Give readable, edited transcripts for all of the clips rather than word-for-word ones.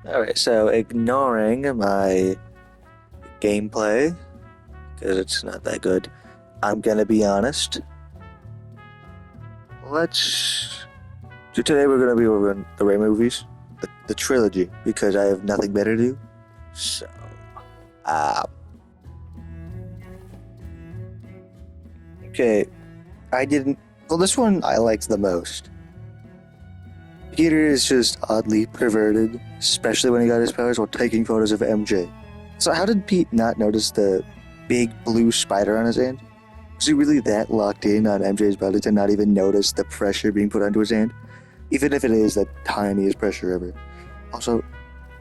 Alright, so ignoring my gameplay, because it's not that good, I'm gonna be honest. Let's. So today we're gonna be over the Raimi movies, the trilogy, because I have nothing better to do. So, uh, okay, I didn't. Well, this one I liked the most. Peter is just oddly perverted, especially when he got his powers while taking photos of MJ. So, how did Pete not notice the big blue spider on his hand? Was he really that locked in on MJ's body to not even notice the pressure being put onto his hand? Even if it is the tiniest pressure ever. Also,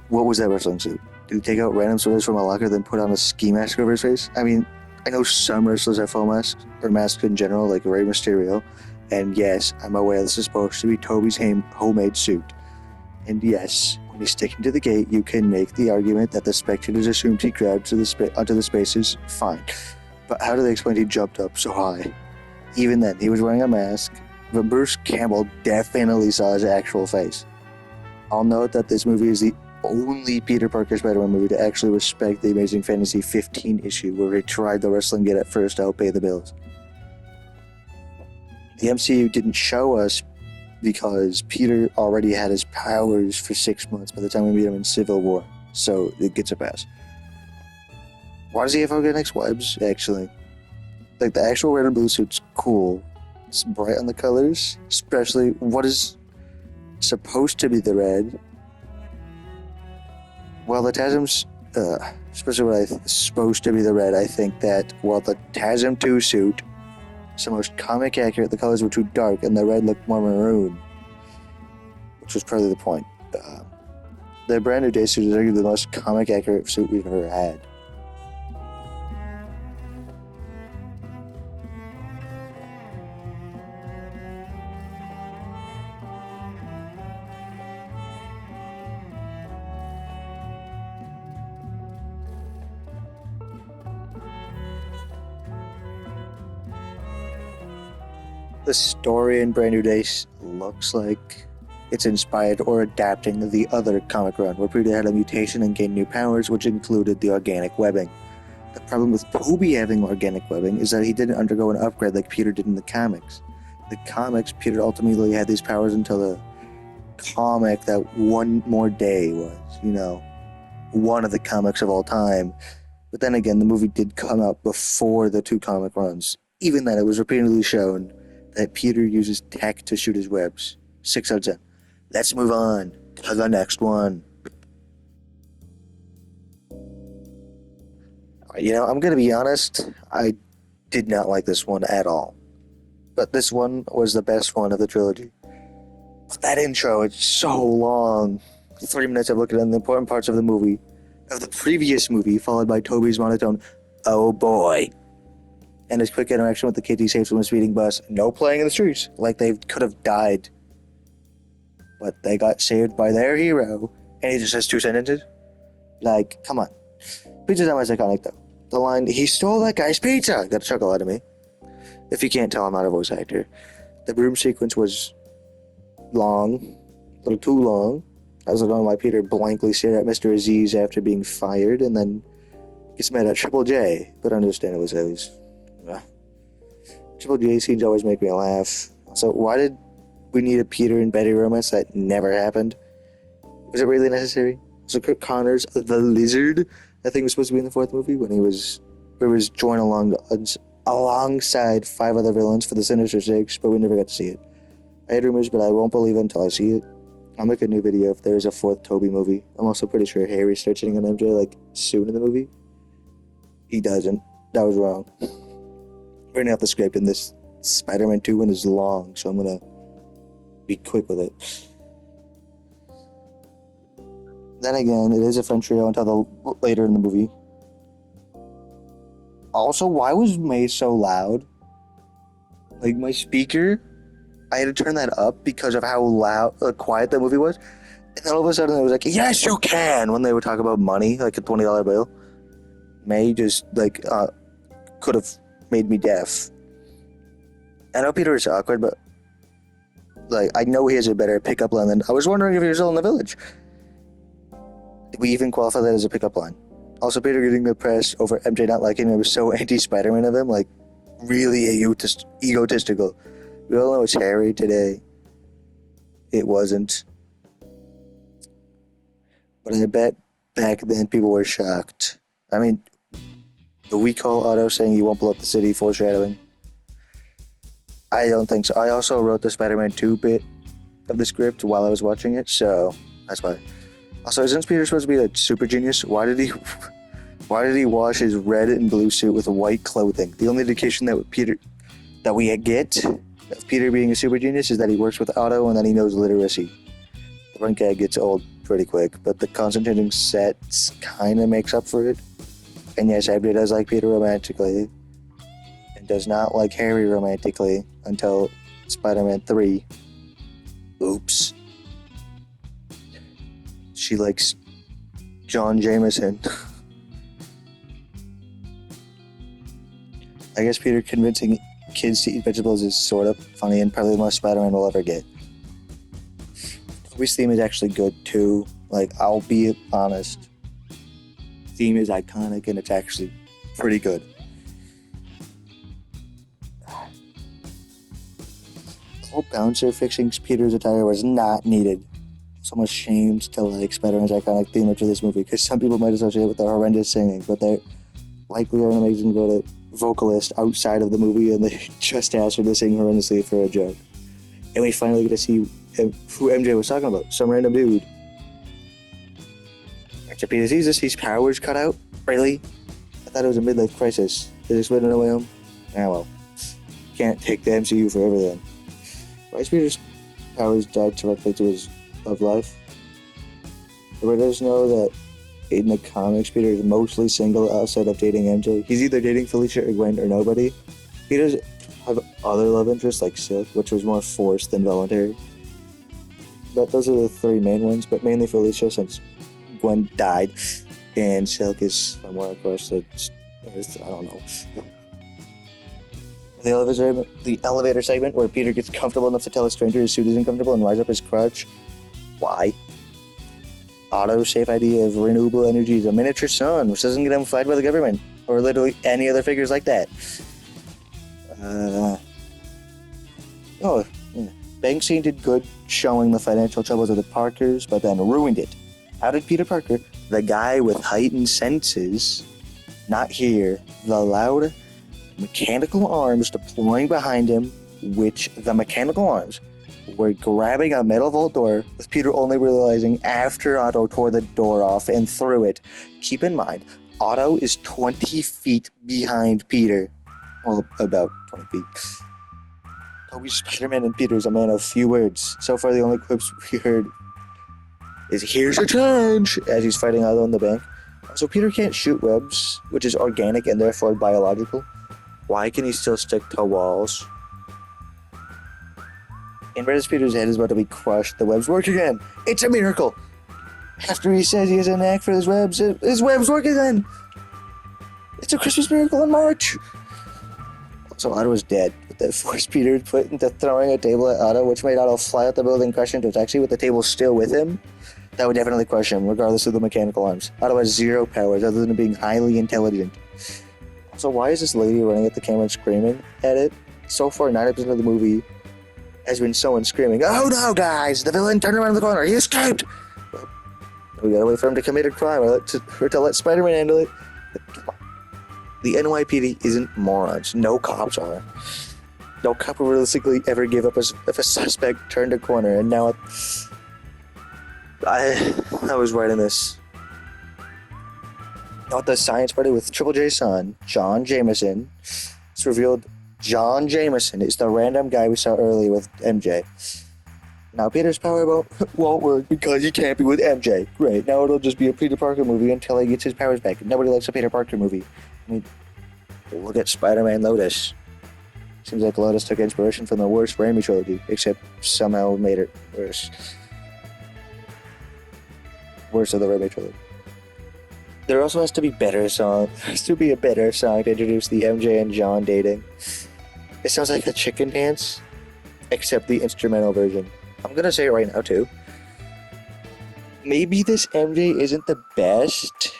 what was that wrestling suit? Did he take out random sweaters from a locker, then put on a ski mask over his face? I mean, I know some wrestlers have full masks, or masks in general, like Rey Mysterio. And yes, I'm aware this is supposed to be Toby's homemade suit. And yes, when he's sticking to the gate, you can make the argument that the spectators assumed he grabbed onto the spaces. Fine. But how do they explain he jumped up so high? Even then, he was wearing a mask, but Bruce Campbell definitely saw his actual face. I'll note that this movie is the only Peter Parker Spider-Man movie to actually respect the Amazing Fantasy 15 issue, where he tried the wrestling get at first to help pay the bills. The MCU didn't show us because Peter already had his powers for 6 months by the time we meet him in Civil War, so it gets a pass. Why does he have organic webs, actually? Like, the actual red and blue suit's cool. It's bright on the colors, especially what is supposed to be the red. Well, the TASM's, especially what is supposed to be the red, I think that while the TASM 2 suit is the most comic accurate, the colors were too dark and the red looked more maroon, which was probably the point. The Brand New Day suit is arguably the most comic accurate suit we've ever had. The story in Brand New Day looks like it's inspired or adapting the other comic run, where Peter had a mutation and gained new powers, which included the organic webbing. The problem with Toby having organic webbing is that he didn't undergo an upgrade like Peter did in the comics. The comics, Peter ultimately had these powers until the comic that One More Day was, one of the comics of all time. But then again, the movie did come out before the two comic runs. Even then, it was repeatedly shown that Peter uses tech to shoot his webs. 6 out of 10. Let's move on to the next one. I'm going to be honest. I did not like this one at all. But this one was the best one of the trilogy. That intro, it's so long. 3 minutes of looking at the important parts of the movie, of the previous movie, followed by Toby's monotone, "Oh boy," and his quick interaction with the kid he saves from a speeding bus. No playing in the streets, like they could have died. But they got saved by their hero, and he just has 2 sentences? Like, come on. Pizza's not as iconic, though. The line, "He stole that guy's pizza," got a chuckle out of me. If you can't tell, I'm not a voice actor. The broom sequence was long, a little too long. I was wondering why Peter blankly stared at Mr. Aziz after being fired, and then gets mad at Triple J, but understandably so. Triple J scenes always make me laugh. So why did we need a Peter and Betty romance that never happened? Was it really necessary? So Kirk Connors, the Lizard, I think was supposed to be in the 4th movie when he was joined alongside 5 other villains for the Sinister Six, but we never got to see it. I had rumors, but I won't believe it until I see it. I'll make a new video if there's a 4th Toby movie. I'm also pretty sure Harry starts hitting on MJ soon in the movie. He doesn't. That was wrong. Writing out the script, and this Spider-Man 2 one is long, so I'm gonna be quick with it. Then again, it is a fun trio until later in the movie. Also, why was May so loud? Like, my speaker, I had to turn that up because of how quiet the movie was. And then all of a sudden it was like, "Yes, you can," when they would talk about money, like a $20 bill. May just, could have made me deaf. I know Peter is awkward, but, I know he has a better pickup line than... I was wondering if he was still in the village. We even qualify that as a pickup line. Also, Peter getting the press over MJ not liking him was so anti-Spider-Man of him, like, really egotistical. We all know it's Harry today. It wasn't. But I bet back then people were shocked. I mean, do we call Otto saying he won't blow up the city foreshadowing? I don't think so. I also wrote the Spider-Man 2 bit of the script while I was watching it, so that's why. Also, isn't Peter supposed to be a super genius? Why did he wash his red and blue suit with white clothing? The only indication that we get of Peter being a super genius is that he works with Otto and that he knows literacy. The front guy gets old pretty quick, but the concentrating sets kind of makes up for it. And yes, Abby does like Peter romantically, and does not like Harry romantically until Spider-Man 3. Oops. She likes John Jameson. I guess Peter convincing kids to eat vegetables is sort of funny and probably the most Spider-Man will ever get. Toby's theme is actually good too. Like, I'll be honest. Theme is iconic and it's actually pretty good. The whole bouncer fixing Peter's attire was not needed. So much ashamed to like Spider-Man's iconic theme after this movie, because some people might associate it with the horrendous singing, but they likely are an amazing vocalist outside of the movie, and they just asked her to sing horrendously for a joke. And we finally get to see who MJ was talking about, some random dude. After Peter sees this, his powers cut out? Really? I thought it was a midlife crisis. Is it spinning away home? Ah well. Can't take the MCU for everything. Why is Peter's powers tied directly to his love life? The readers know that in the comics, Peter is mostly single outside of dating MJ. He's either dating Felicia or Gwen or nobody. He does have other love interests like Silk, which was more forced than voluntary. But those are the three main ones, but mainly Felicia since Gwen died, and Silk is somewhere across the earth. I don't know. The elevator segment where Peter gets comfortable enough to tell a stranger his suit isn't comfortable and rise up his crutch. Why? Otto's safe idea of renewable energy is a miniature sun, which doesn't get amplified by the government or literally any other figures like that. Banksy did good showing the financial troubles of the Parkers, but then ruined it. How did Peter Parker, the guy with heightened senses, not hear the loud mechanical arms deploying behind him, which the mechanical arms were grabbing a metal vault door, with Peter only realizing after Otto tore the door off and threw it? Keep in mind, Otto is 20 feet behind Peter. Well, about 20 feet. Toby's Spider-Man and Peter is a man of few words. So far, the only quips we heard is "here's your change" as he's fighting Otto in the bank. So Peter can't shoot webs, which is organic and therefore biological. Why can he still stick to walls? And right as Peter's head is about to be crushed, the webs work again. It's a miracle! After he says he has a knack for his webs work again! It's a Christmas miracle in March! So Otto was dead, but that forced Peter put into throwing a table at Otto, which made Otto fly out the building, crash into a taxi with the table still with him. That would definitely crush him, regardless of the mechanical arms. Otto has zero powers other than being highly intelligent. So why is this lady running at the camera and screaming at it? So far, 90% of the movie has been someone screaming, "Oh no, guys! The villain turned around the corner! He escaped!" Well, we gotta wait for him to commit a crime or to let Spider-Man handle it. The NYPD isn't morons. No cops are. No cop will realistically ever give up if a suspect turned a corner, and now I was writing this. Now at the science party with Triple J's son, John Jameson, it's revealed John Jameson is the random guy we saw earlier with MJ. Now Peter's power won't work because he can't be with MJ. Great, now it'll just be a Peter Parker movie until he gets his powers back. Nobody likes a Peter Parker movie. I mean, look at Spider-Man Lotus. Seems like Lotus took inspiration from the worst Raimi Trilogy, except somehow made it worse. Worse of the Raimi Trilogy. There also has to be a better song to introduce the MJ and John dating. It sounds like a chicken dance, except the instrumental version. I'm gonna say it right now too. maybe this MJ isn't the best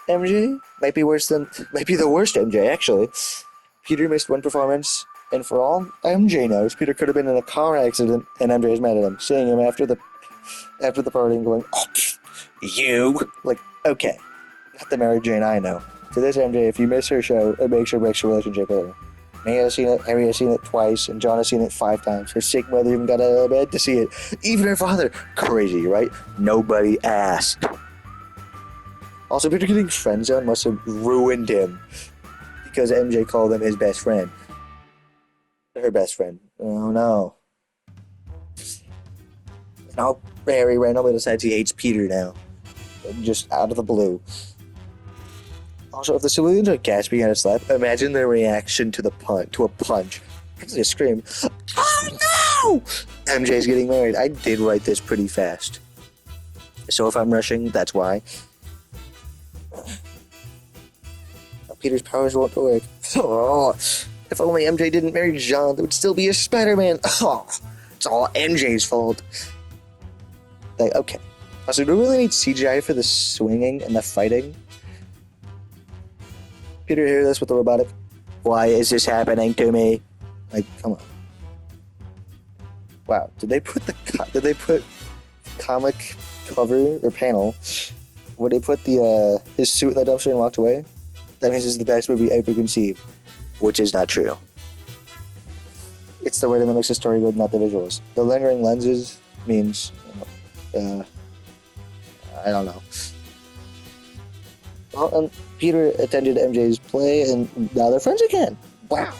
MJ. Might be the worst MJ, actually. Peter missed one performance, and for all MJ knows, Peter could have been in a car accident, and MJ is mad at him, seeing him after the party and going, "Oh, you!" Like, okay, not the Mary Jane I know. To this MJ, if you miss her show, it makes or breaks your relationship with her. May has seen it, Harry has seen it twice, and John has seen it 5 times. Her sick mother even got out of bed to see it. Even her father. Crazy, right? Nobody asked. Also, Peter getting friend zone must have ruined him, because MJ called him his best friend. Her best friend. Oh no. Now Harry randomly decides he hates Peter now. Just out of the blue. Also, if the civilians are gasping at a slap, imagine their reaction to a punch. Probably a scream. Oh no! MJ's getting married. I did write this pretty fast. So if I'm rushing, that's why. Peter's powers won't work. Oh, if only MJ didn't marry John, there would still be a Spider-Man. Oh, it's all MJ's fault. Like, okay. Also, do we really need CGI for the swinging and the fighting? Peter, hear this with the robotic. Why is this happening to me? Like, come on. Wow, did they put comic cover or panel where they put the his suit in the dumpster and walked away? That means it's the best movie ever conceived, which is not true. It's the writing that makes the story good, not the visuals. The lingering lenses means, I don't know. Well, Peter attended MJ's play, and now they're friends again. Wow.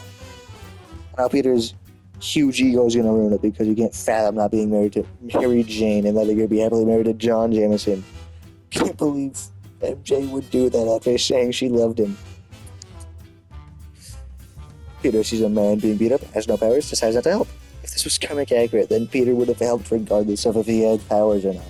Now Peter's huge ego is going to ruin it because he can't fathom not being married to Mary Jane and letting her be happily married to John Jameson. Can't believe MJ would do that after saying she loved him. Peter sees a man being beat up, has no powers, decides not to help. If this was comic accurate, then Peter would have helped regardless of if he had powers or not.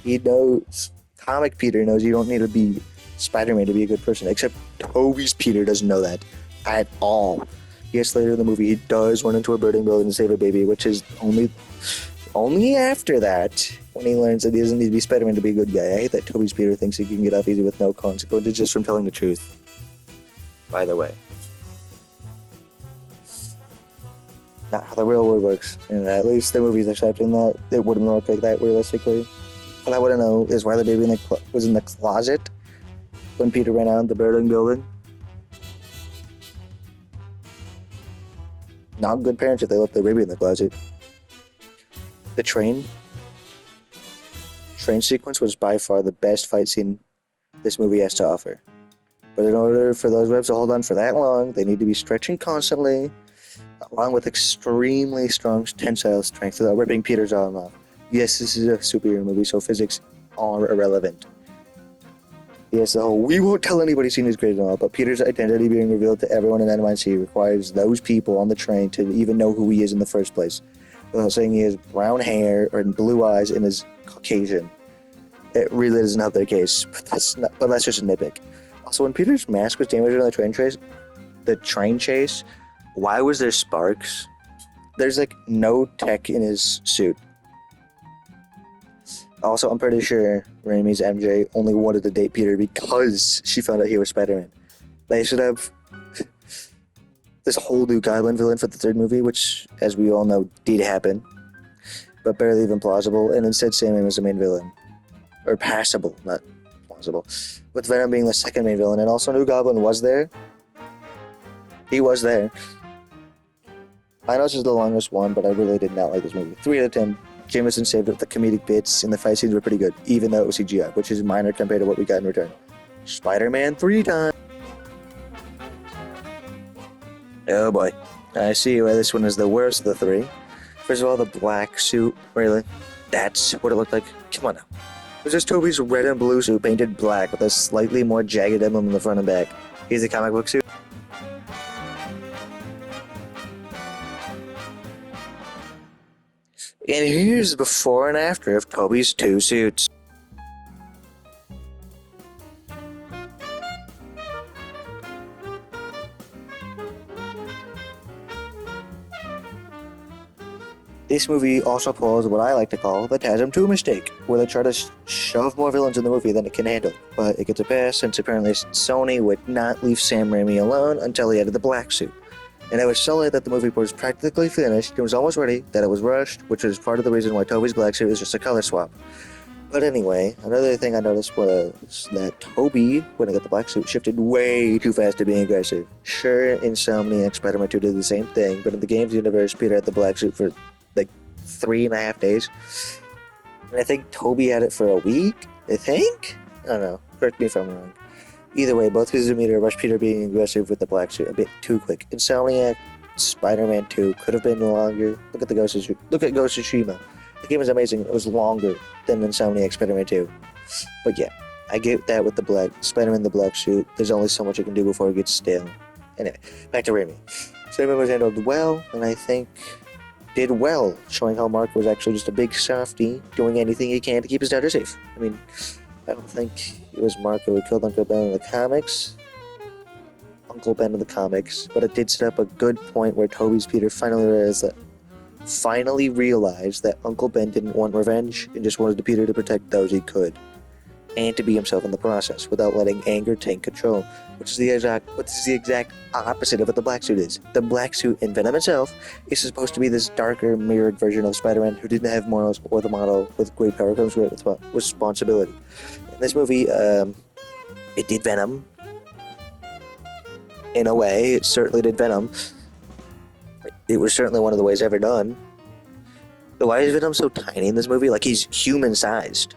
He knows, comic Peter knows you don't need to be Spider-Man to be a good person, except Toby's Peter doesn't know that at all. Yes, later in the movie, he does run into a burning building to save a baby, which is only after that, when he learns that he doesn't need to be Spider-Man to be a good guy. I hate that Toby's Peter thinks he can get off easy with no consequences just from telling the truth. By the way. Not how the real world works. And at least the movie's accepting that it wouldn't work like that realistically. What I want to know is why the baby was in the closet when Peter ran out of the burning building. Not good parents if they left their baby in the closet. The train sequence was by far the best fight scene this movie has to offer. But in order for those webs to hold on for that long, they need to be stretching constantly, along with extremely strong tensile strength without ripping Peter's arm off. Yes, this is a superhero movie, so physics are irrelevant. Yes, the whole "we won't tell anybody" scene is great and all, but Peter's identity being revealed to everyone in NYC requires those people on the train to even know who he is in the first place. Without saying he has brown hair or blue eyes and is Caucasian. It really doesn't help their case, but that's just a nitpick. Also, when Peter's mask was damaged on the train chase, why was there sparks? There's like no tech in his suit. Also, I'm pretty sure Raimi's MJ only wanted to date Peter because she found out he was Spider-Man. They should have this whole new Goblin villain for the third movie, which, as we all know, did happen, but barely even plausible, and instead Sam Raimi was the main villain. Or passable, not plausible. With Venom being the second main villain, and also New Goblin was there. He was there. I know this is the longest one, but I really did not like this movie. 3 out of 10. Jameson saved it. The comedic bits and the fight scenes were pretty good, even though it was CGI, which is minor compared to what we got in return. Spider-Man 3 times. Oh boy. I see why this one is the worst of the 3. First of all, the black suit. Really? That's what it looked like? Come on now. It was just Toby's red and blue suit painted black with a slightly more jagged emblem in the front and back. Here's the comic book suit. And here's the before and after of Toby's 2 suits. This movie also pulls what I like to call the TASM 2 mistake, where they try to shove more villains in the movie than it can handle. But it gets a pass since apparently Sony would not leave Sam Raimi alone until he added the black suit. And it was so late that the movie was practically finished, it was almost ready, that it was rushed, which was part of the reason why Tobey's black suit is just a color swap. But anyway, another thing I noticed was that Tobey, when he got the black suit, shifted way too fast to being aggressive. Sure, Insomniac Spider-Man 2 did the same thing, but in the game's universe, Peter had the black suit for like 3.5 days. And I think Tobey had it for a week, I think? I don't know, correct me if I'm wrong. Either way, both cases of Peter rushed Peter being aggressive with the black suit a bit too quick. Insomniac Spider-Man 2 could have been longer. Look at Ghost of Tsushima. The game was amazing. It was longer than Insomniac Spider-Man 2. But yeah, I get that with the Spider-Man the black suit. There's only so much you can do before it gets stale. Anyway, back to Raimi. Spider-Man was handled well, and I think did well, showing how Mark was actually just a big softie, doing anything he can to keep his daughter safe. I mean, I don't think it was Mark who killed Uncle Ben in the comics. But it did set up a good point where Tobey's Peter finally realized that Uncle Ben didn't want revenge and just wanted Peter to protect those he could, and to be himself in the process without letting anger take control, which is the exact opposite of what the black suit is. The black suit in Venom itself is supposed to be this darker, mirrored version of Spider-Man who didn't have morals or the motto, with great power comes great responsibility. In this movie, it did Venom. In a way, it certainly did Venom. It was certainly one of the ways ever done. But why is Venom so tiny in this movie? Like, he's human-sized.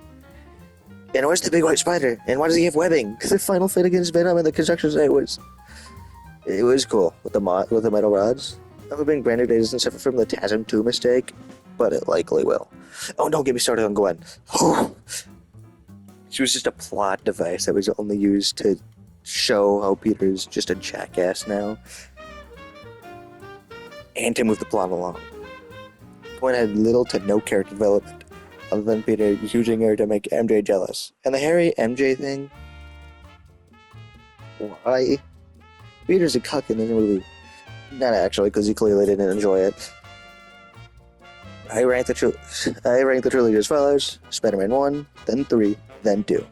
And where's the big white spider? And why does he have webbing? Because the final fight against Venom and the construction site was cool with the metal rods. Never been granted it doesn't suffer from the TASM 2 mistake, but it likely will. Oh, don't get me started on Gwen. She was just a plot device that was only used to show how Peter's just a jackass now, and to move the plot along. Gwen had little to no character development, other than Peter using her to make MJ jealous. And the Harry MJ thing? Why? Peter's a cuck in this movie. Not actually, because he clearly didn't enjoy it. I rank the trilogy as follows: Spider-Man 1, then 3, then 2.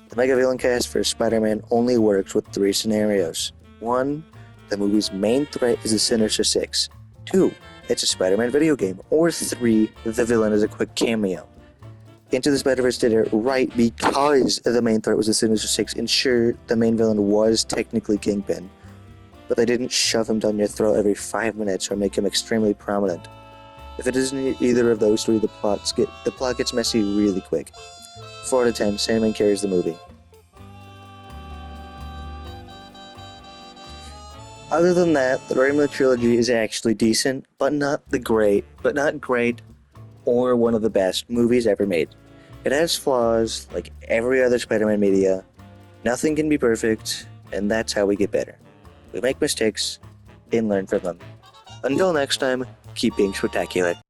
The mega villain cast for Spider-Man only works with 3 scenarios. 1, the movie's main threat is the Sinister Six. 2, it's a Spider-Man video game. Or 3, the villain is a quick cameo. Into the Spider-Verse did it right because the main threat was the Sinister Six, and sure, the main villain was technically Kingpin, but they didn't shove him down your throat every 5 minutes or make him extremely prominent. If it isn't either of those 3, the plot gets messy really quick. 4 out of 10, Sandman carries the movie. Other than that, the Raimi Trilogy is actually decent, but not great or one of the best movies ever made. It has flaws like every other Spider-Man media. Nothing can be perfect, and that's how we get better. We make mistakes and learn from them. Until next time, keep being spectacular.